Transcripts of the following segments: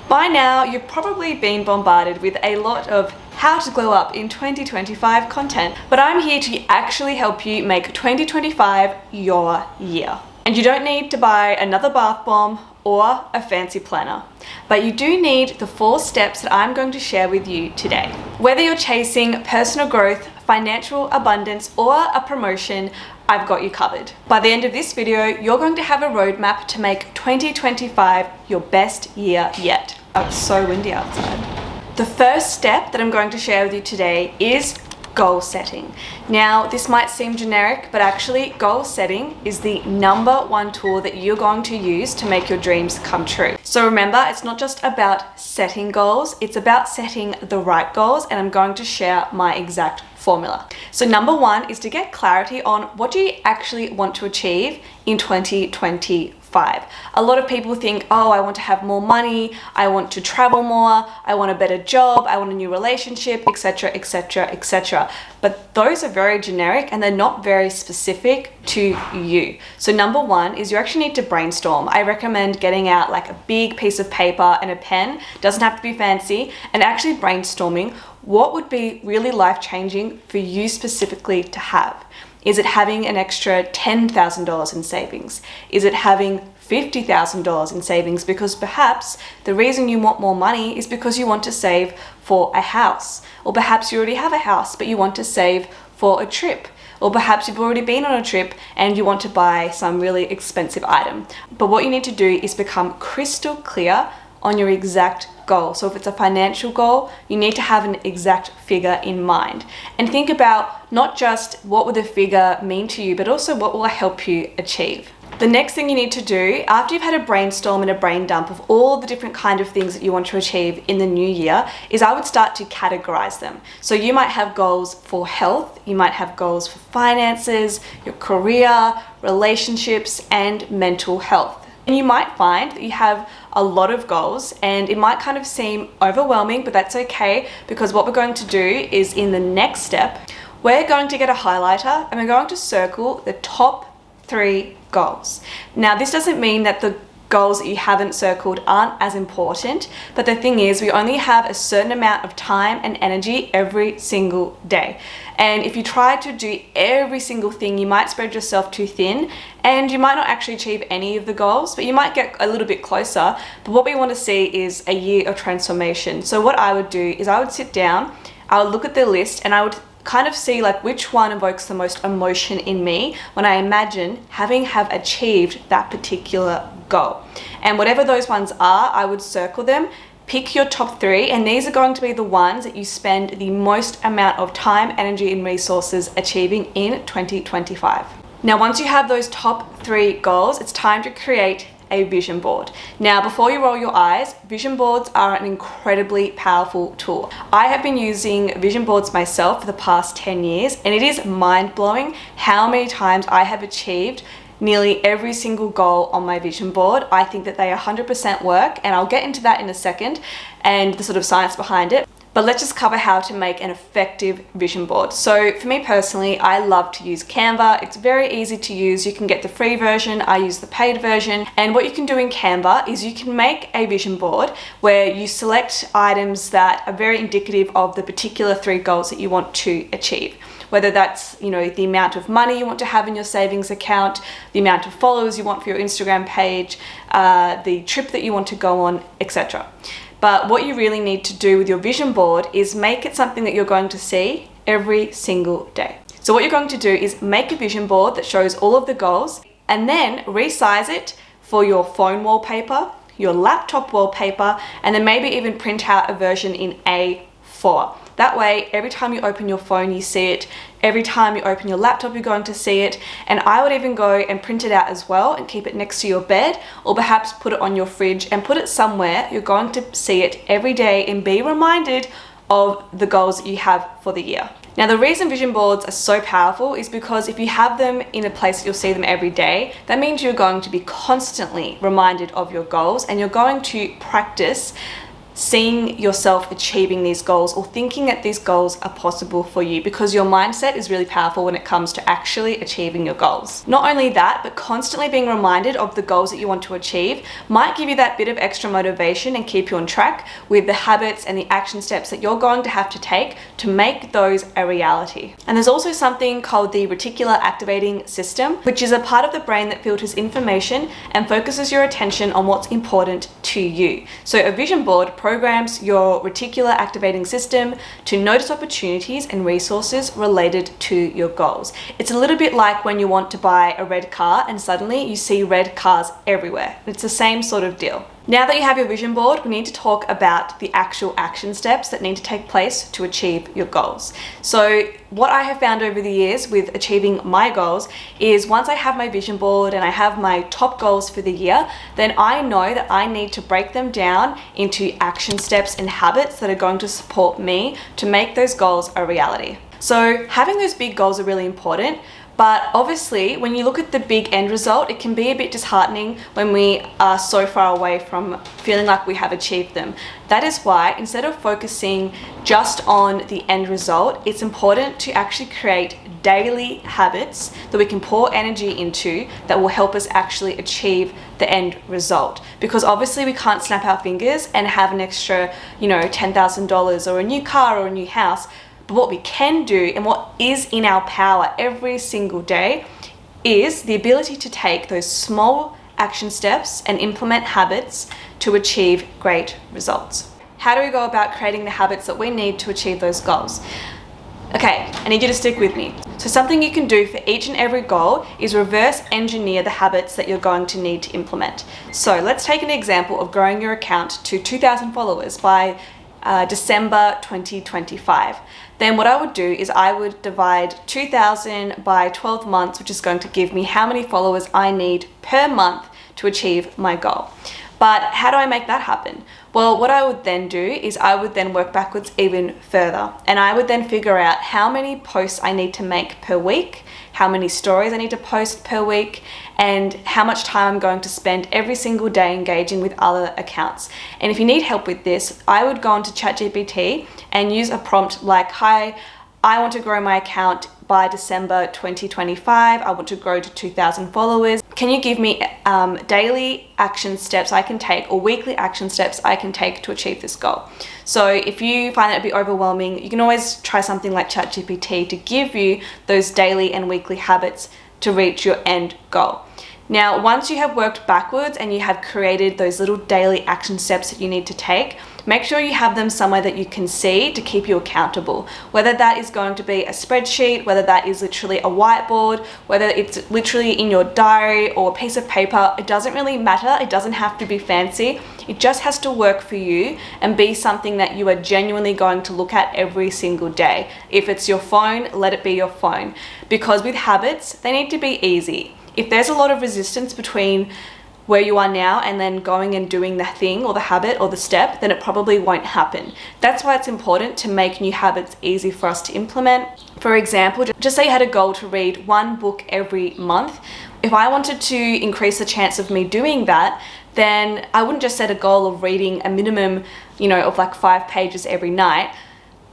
By now, you've probably been bombarded with a lot of how to glow up in 2025 content, but I'm here to actually help you make 2025 your year. And you don't need to buy another bath bomb or a fancy planner, but you do need the 4 steps that I'm going to share with you today. Whether you're chasing personal growth, financial abundance, or a promotion, I've got you covered. By the end of this video, you're going to have a roadmap to make 2025 your best year yet. Oh, it's so windy outside. The first step that I'm going to share with you today is goal setting. Now, this might seem generic, but actually goal setting is the #1 tool that you're going to use to make your dreams come true. So remember, it's not just about setting goals, it's about setting the right goals, and I'm going to share my exact formula. So #1 is to get clarity on what do you actually want to achieve in 2025. A lot of people think, oh, I want to have more money, I want to travel more, I want a better job, I want a new relationship, etc., etc., etc. But those are very generic and they're not very specific to you. So #1 is you actually need to brainstorm. I recommend getting out like a big piece of paper and a pen, doesn't have to be fancy, and actually brainstorming what would be really life-changing for you specifically to have. Is it having an extra $10,000 in savings? Is it having $50,000 in savings? Because perhaps the reason you want more money is because you want to save for a house. Or perhaps you already have a house, but you want to save for a trip. Or perhaps you've already been on a trip and you want to buy some really expensive item. But what you need to do is become crystal clear on your exact goal. So if it's a financial goal, you need to have an exact figure in mind. And think about not just what will the figure mean to you, but also what will it help you achieve. The next thing you need to do, after you've had a brainstorm and a brain dump of all the different kind of things that you want to achieve in the new year, is I would start to categorize them. So you might have goals for health, you might have goals for finances, your career, relationships, and mental health. And you might find that you have a lot of goals and it might kind of seem overwhelming, but that's okay, because what we're going to do is in the next step, we're going to get a highlighter and we're going to circle the top 3 goals. Now, this doesn't mean that the goals that you haven't circled aren't as important, but the thing is we only have a certain amount of time and energy every single day. And if you try to do every single thing, you might spread yourself too thin and you might not actually achieve any of the goals, but you might get a little bit closer. But what we want to see is a year of transformation. So what I would do is I would sit down, I would look at the list, and I would kind of see like which one evokes the most emotion in me when I imagine have achieved that particular goal. And whatever those ones are, I would circle them, pick your top 3, and these are going to be the ones that you spend the most amount of time, energy, and resources achieving in 2025. Now, once you have those top 3 goals, it's time to create a vision board. Now, before you roll your eyes, vision boards are an incredibly powerful tool. I have been using vision boards myself for the past 10 years, and it is mind-blowing how many times I have achieved nearly every single goal on my vision board. I think that they 100% work, and I'll get into that in a second and the sort of science behind it. But let's just cover how to make an effective vision board. So for me personally, I love to use Canva. It's very easy to use. You can get the free version, I use the paid version. And what you can do in Canva is you can make a vision board where you select items that are very indicative of the particular 3 goals that you want to achieve. Whether that's, the amount of money you want to have in your savings account, the amount of followers you want for your Instagram page, the trip that you want to go on, etc. But what you really need to do with your vision board is make it something that you're going to see every single day. So what you're going to do is make a vision board that shows all of the goals and then resize it for your phone wallpaper, your laptop wallpaper, and then maybe even print out a version in A4. That way, every time you open your phone, you see it. Every time you open your laptop, you're going to see it. And I would even go and print it out as well and keep it next to your bed, or perhaps put it on your fridge and put it somewhere. You're going to see it every day and be reminded of the goals that you have for the year. Now, the reason vision boards are so powerful is because if you have them in a place that you'll see them every day, that means you're going to be constantly reminded of your goals and you're going to practice seeing yourself achieving these goals or thinking that these goals are possible for you, because your mindset is really powerful when it comes to actually achieving your goals. Not only that, but constantly being reminded of the goals that you want to achieve might give you that bit of extra motivation and keep you on track with the habits and the action steps that you're going to have to take to make those a reality. And there's also something called the reticular activating system, which is a part of the brain that filters information and focuses your attention on what's important to you. So a vision board programs your reticular activating system to notice opportunities and resources related to your goals. It's a little bit like when you want to buy a red car and suddenly you see red cars everywhere. It's the same sort of deal. Now that you have your vision board, we need to talk about the actual action steps that need to take place to achieve your goals. So what I have found over the years with achieving my goals is once I have my vision board and I have my top goals for the year, then I know that I need to break them down into action steps and habits that are going to support me to make those goals a reality. So having those big goals are really important. But obviously, when you look at the big end result, it can be a bit disheartening when we are so far away from feeling like we have achieved them. That is why, instead of focusing just on the end result, it's important to actually create daily habits that we can pour energy into that will help us actually achieve the end result. Because obviously we can't snap our fingers and have an extra, $10,000 or a new car or a new house. But what we can do and what is in our power every single day is the ability to take those small action steps and implement habits to achieve great results. How do we go about creating the habits that we need to achieve those goals? Okay, I need you to stick with me. So something you can do for each and every goal is reverse engineer the habits that you're going to need to implement. So let's take an example of growing your account to 2,000 followers by December 2025. Then what I would do is I would divide 2,000 by 12 months, which is going to give me how many followers I need per month to achieve my goal. But how do I make that happen? Well, what I would then do is I would then work backwards even further, and I would then figure out how many posts I need to make per week, how many stories I need to post per week, and how much time I'm going to spend every single day engaging with other accounts. And if you need help with this, I would go onto ChatGPT and use a prompt like, "Hi, I want to grow my account by December 2025. I want to grow to 2,000 followers. Can you give me daily action steps I can take or weekly action steps I can take to achieve this goal?" So if you find that a bit overwhelming, you can always try something like ChatGPT to give you those daily and weekly habits to reach your end goal. Now, once you have worked backwards and you have created those little daily action steps that you need to take, make sure you have them somewhere that you can see to keep you accountable. Whether that is going to be a spreadsheet, whether that is literally a whiteboard, whether it's literally in your diary or a piece of paper, it doesn't really matter. It doesn't have to be fancy. It just has to work for you and be something that you are genuinely going to look at every single day. If it's your phone, let it be your phone. Because with habits, they need to be easy. If there's a lot of resistance between where you are now and then going and doing the thing or the habit or the step, then it probably won't happen. That's why it's important to make new habits easy for us to implement. For example, just say you had a goal to read one book every month. If I wanted to increase the chance of me doing that, then I wouldn't just set a goal of reading a minimum, of like 5 pages every night.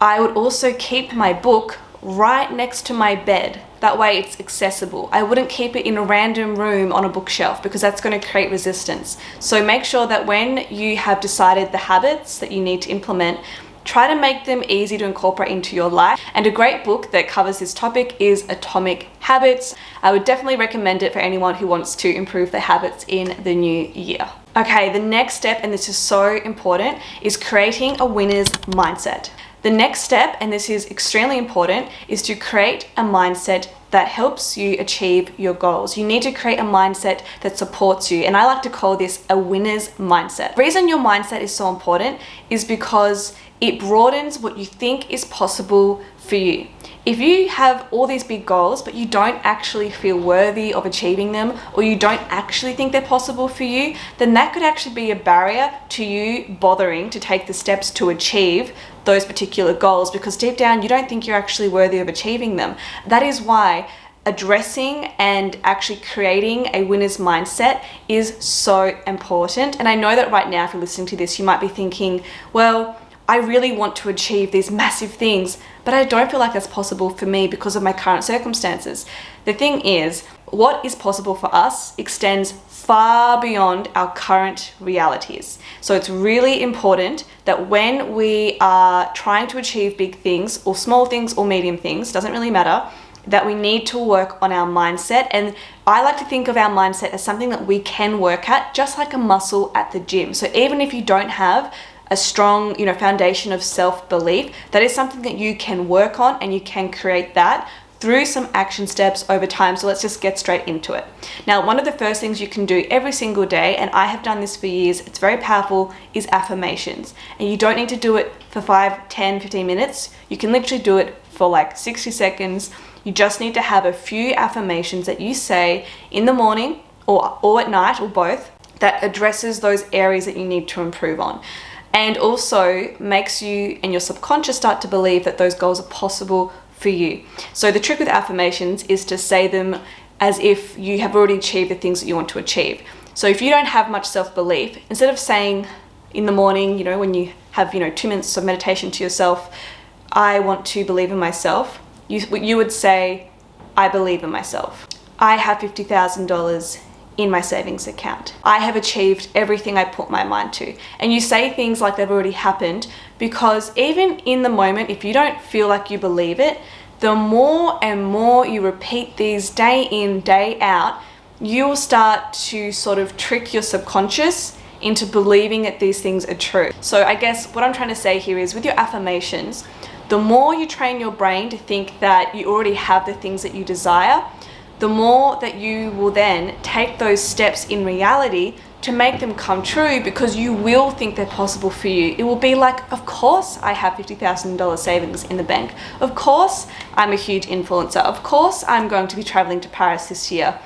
I would also keep my book right next to my bed. That way it's accessible. I wouldn't keep it in a random room on a bookshelf because that's going to create resistance. So make sure that when you have decided the habits that you need to implement, try to make them easy to incorporate into your life. And a great book that covers this topic is Atomic Habits. I would definitely recommend it for anyone who wants to improve their habits in the new year. Okay, the next step, and this is so important, is creating a winner's mindset. The next step, and this is extremely important, is to create a mindset that helps you achieve your goals. You need to create a mindset that supports you, and I like to call this a winner's mindset. The reason your mindset is so important is because it broadens what you think is possible for you. If you have all these big goals, but you don't actually feel worthy of achieving them, or you don't actually think they're possible for you, then that could actually be a barrier to you bothering to take the steps to achieve those particular goals, because deep down you don't think you're actually worthy of achieving them. That is why addressing and actually creating a winner's mindset is so important. And I know that right now, if you're listening to this, you might be thinking, well, I really want to achieve these massive things, but I don't feel like that's possible for me because of my current circumstances. The thing is, what is possible for us extends far beyond our current realities. So it's really important that when we are trying to achieve big things or small things or medium things, doesn't really matter, that we need to work on our mindset. And I like to think of our mindset as something that we can work at, just like a muscle at the gym. So even if you don't have a strong, foundation of self-belief, that is something that you can work on, and you can create that through some action steps over time. So let's just get straight into it. Now, one of the first things you can do every single day, and I have done this for years, it's very powerful, is affirmations. And you don't need to do it for 5, 10, 15 minutes. You can literally do it for like 60 seconds. You just need to have a few affirmations that you say in the morning or at night, or both, that addresses those areas that you need to improve on. And also makes you and your subconscious start to believe that those goals are possible for you. So the trick with affirmations is to say them as if you have already achieved the things that you want to achieve. So if you don't have much self-belief, instead of saying in the morning, when you have 2 minutes of meditation to yourself, I want to believe in myself, you would say, I believe in myself. I have $50,000 in my savings account. I have achieved everything I put my mind to. And you say things like they've already happened, because even in the moment, if you don't feel like you believe it, the more and more you repeat these day in, day out, you'll start to sort of trick your subconscious into believing that these things are true. So I guess what I'm trying to say here is, with your affirmations, the more you train your brain to think that you already have the things that you desire, the more that you will then take those steps in reality to make them come true, because you will think they're possible for you. It will be like, of course I have $50,000 savings in the bank. Of course I'm a huge influencer. Of course I'm going to be traveling to Paris this year.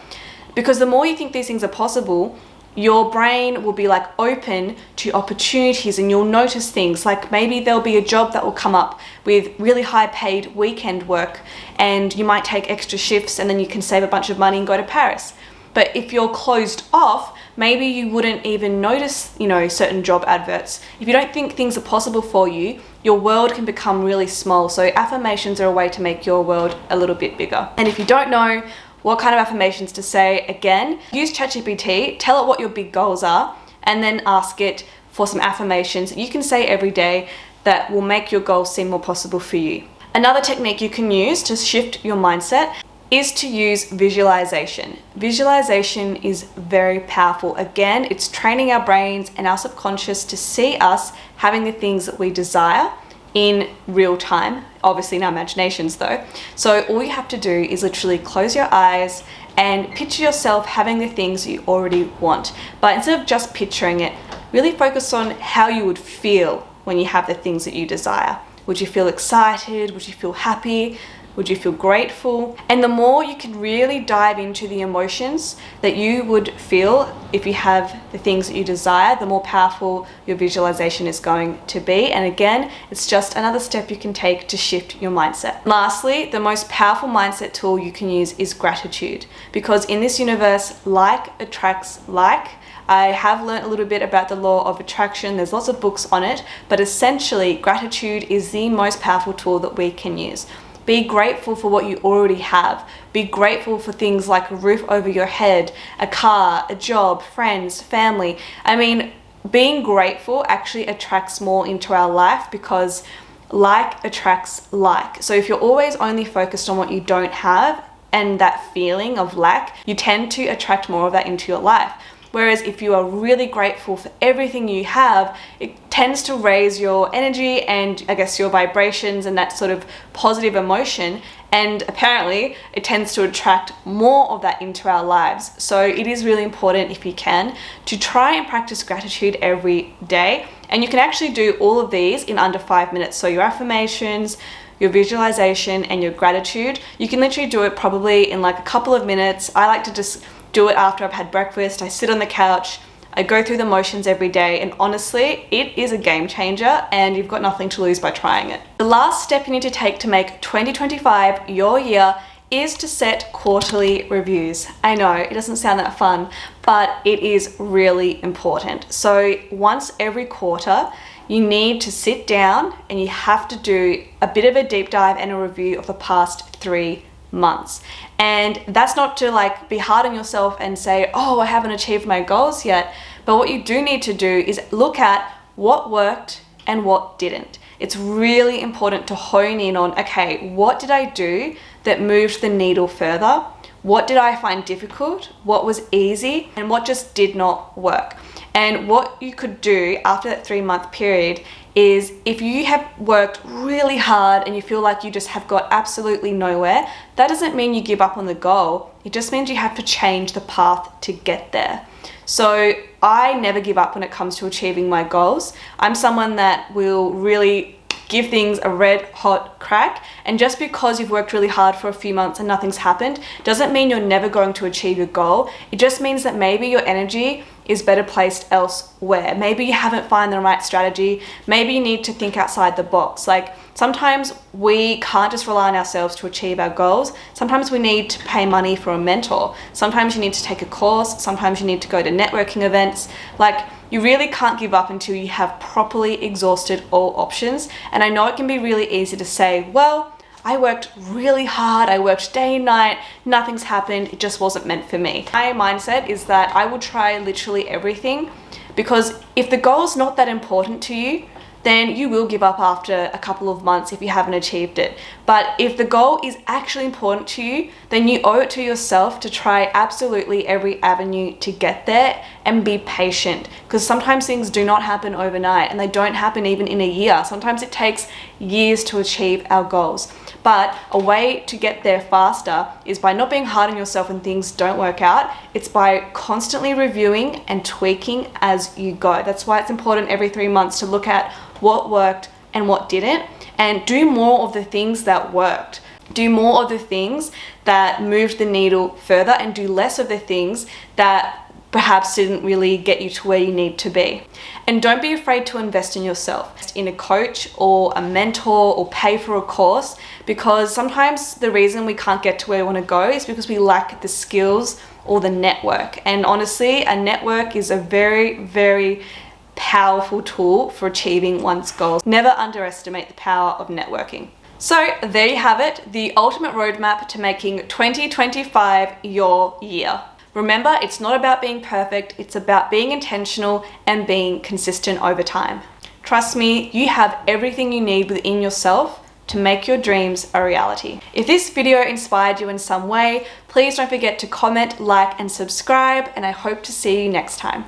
Because the more you think these things are possible, your brain will be like open to opportunities, and you'll notice things like maybe there'll be a job that will come up with really high paid weekend work, and you might take extra shifts and then you can save a bunch of money and go to Paris. But if you're closed off, maybe you wouldn't even notice, certain job adverts. If you don't think things are possible for you, your world can become really small. So affirmations are a way to make your world a little bit bigger. And if you don't know what kind of affirmations to say, again, use ChatGPT, tell it what your big goals are, and then ask it for some affirmations that you can say every day that will make your goals seem more possible for you. Another technique you can use to shift your mindset is to use visualization. Visualization is very powerful. Again, it's training our brains and our subconscious to see us having the things that we desire in real time, obviously in our imaginations though. So all you have to do is literally close your eyes and picture yourself having the things you already want. But instead of just picturing it, really focus on how you would feel when you have the things that you desire. Would you feel excited? Would you feel happy? Would you feel grateful? And the more you can really dive into the emotions that you would feel if you have the things that you desire, the more powerful your visualization is going to be. And again, it's just another step you can take to shift your mindset. Lastly, the most powerful mindset tool you can use is gratitude, because in this universe, like attracts like. I have learned a little bit about the law of attraction. There's lots of books on it, but essentially gratitude is the most powerful tool that we can use. Be grateful for what you already have. Be grateful for things like a roof over your head, a car, a job, friends, family. I mean, being grateful actually attracts more into our life, because like attracts like. So if you're always only focused on what you don't have and that feeling of lack, you tend to attract more of that into your life. Whereas if you are really grateful for everything you have, it tends to raise your energy and I guess your vibrations and that sort of positive emotion. And apparently it tends to attract more of that into our lives. So it is really important, if you can, to try and practice gratitude every day. And you can actually do all of these in under 5 minutes. So your affirmations, your visualization, and your gratitude, you can literally do it probably in like a couple of minutes. I like to just do it after I've had breakfast. I sit on the couch, I go through the motions every day, and honestly, it is a game changer and you've got nothing to lose by trying it. The last step you need to take to make 2025 your year is to set quarterly reviews. I know it doesn't sound that fun, but it is really important. So once every quarter, you need to sit down and you have to do a bit of a deep dive and a review of the past 3 months. And that's not to like be hard on yourself and say, oh, I haven't achieved my goals yet. But what you do need to do is look at what worked and what didn't. It's really important to hone in on, okay, what did I do that moved the needle further? What did I find difficult? What was easy? And what just did not work? And what you could do after that 3-month period is, if you have worked really hard and you feel like you just have got absolutely nowhere, that doesn't mean you give up on the goal. It just means you have to change the path to get there. So I never give up when it comes to achieving my goals. I'm someone that will really give things a red hot crack, and just because you've worked really hard for a few months and nothing's happened doesn't mean you're never going to achieve your goal. It just means that maybe your energy is better placed elsewhere. Maybe you haven't found the right strategy. Maybe you need to think outside the box. Like, sometimes we can't just rely on ourselves to achieve our goals. Sometimes we need to pay money for a mentor. Sometimes you need to take a course. Sometimes you need to go to networking events. Like, you really can't give up until you have properly exhausted all options. And I know it can be really easy to say, well, I worked really hard, I worked day and night, nothing's happened, it just wasn't meant for me. My mindset is that I will try literally everything, because if the goal's not that important to you, then you will give up after a couple of months if you haven't achieved it. But if the goal is actually important to you, then you owe it to yourself to try absolutely every avenue to get there, and be patient, because sometimes things do not happen overnight, and they don't happen even in a year. Sometimes it takes years to achieve our goals. But a way to get there faster is by not being hard on yourself when things don't work out. It's by constantly reviewing and tweaking as you go. That's why it's important every 3 months to look at what worked and what didn't, and do more of the things that worked. Do more of the things that moved the needle further, and do less of the things that perhaps didn't really get you to where you need to be. And don't be afraid to invest in yourself, in a coach or a mentor, or pay for a course, because sometimes the reason we can't get to where we want to go is because we lack the skills or the network. And honestly, a network is a very, very powerful tool for achieving one's goals. Never underestimate the power of networking. So there you have it, the ultimate roadmap to making 2025 your year. Remember, it's not about being perfect, it's about being intentional and being consistent over time. Trust me, you have everything you need within yourself to make your dreams a reality. If this video inspired you in some way, please don't forget to comment, like, and subscribe, and I hope to see you next time.